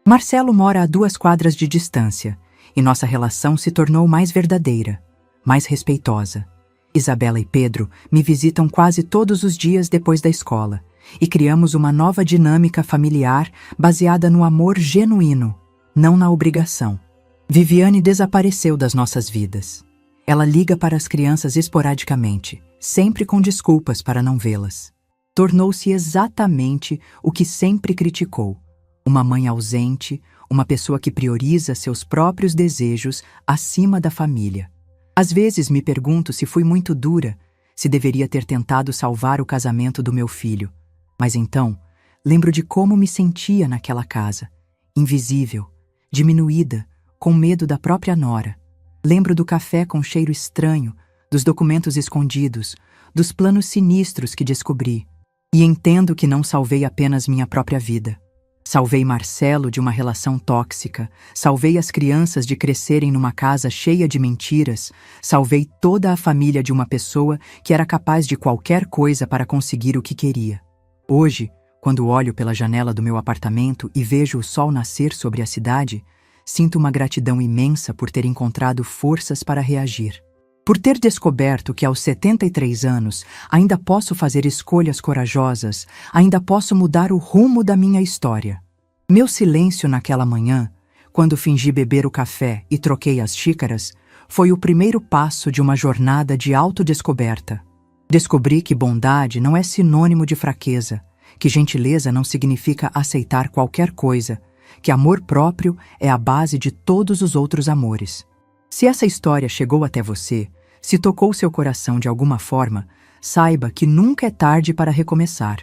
Marcelo mora a 2 quadras de distância, e nossa relação se tornou mais verdadeira, mais respeitosa. Isabela e Pedro me visitam quase todos os dias depois da escola, e criamos uma nova dinâmica familiar baseada no amor genuíno, não na obrigação. Viviane desapareceu das nossas vidas. Ela liga para as crianças esporadicamente, sempre com desculpas para não vê-las. Tornou-se exatamente o que sempre criticou: uma mãe ausente, uma pessoa que prioriza seus próprios desejos acima da família. Às vezes me pergunto se fui muito dura, se deveria ter tentado salvar o casamento do meu filho. Mas então, lembro de como me sentia naquela casa, invisível, diminuída, com medo da própria nora. Lembro do café com cheiro estranho, dos documentos escondidos, dos planos sinistros que descobri. E entendo que não salvei apenas minha própria vida. Salvei Marcelo de uma relação tóxica, salvei as crianças de crescerem numa casa cheia de mentiras, salvei toda a família de uma pessoa que era capaz de qualquer coisa para conseguir o que queria. Hoje, quando olho pela janela do meu apartamento e vejo o sol nascer sobre a cidade, sinto uma gratidão imensa por ter encontrado forças para reagir. Por ter descoberto que aos 73 anos ainda posso fazer escolhas corajosas, ainda posso mudar o rumo da minha história. Meu silêncio naquela manhã, quando fingi beber o café e troquei as xícaras, foi o primeiro passo de uma jornada de autodescoberta. Descobri que bondade não é sinônimo de fraqueza, que gentileza não significa aceitar qualquer coisa, que amor próprio é a base de todos os outros amores. Se essa história chegou até você, se tocou seu coração de alguma forma, saiba que nunca é tarde para recomeçar,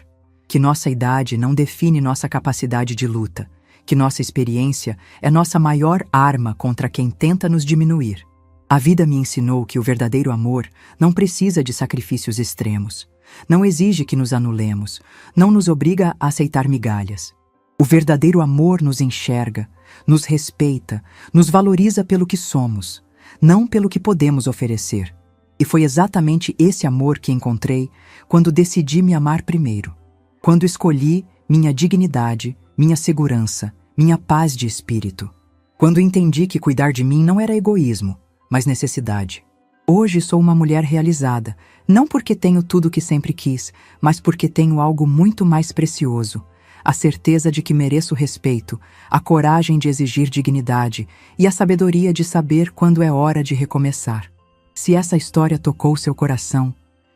que nossa idade não define nossa capacidade de luta, que nossa experiência é nossa maior arma contra quem tenta nos diminuir. A vida me ensinou que o verdadeiro amor não precisa de sacrifícios extremos, não exige que nos anulemos, não nos obriga a aceitar migalhas. O verdadeiro amor nos enxerga, nos respeita, nos valoriza pelo que somos, não pelo que podemos oferecer. E foi exatamente esse amor que encontrei quando decidi me amar primeiro. Quando escolhi minha dignidade, minha segurança, minha paz de espírito. Quando entendi que cuidar de mim não era egoísmo, mas necessidade. Hoje sou uma mulher realizada, não porque tenho tudo o que sempre quis, mas porque tenho algo muito mais precioso: a certeza de que mereço respeito, a coragem de exigir dignidade e a sabedoria de saber quando é hora de recomeçar. Se essa história tocou seu coração,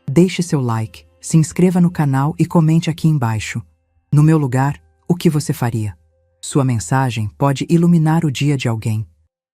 deixe seu like, se inscreva no canal e comente aqui embaixo. No meu lugar, o que você faria? Sua mensagem pode iluminar o dia de alguém.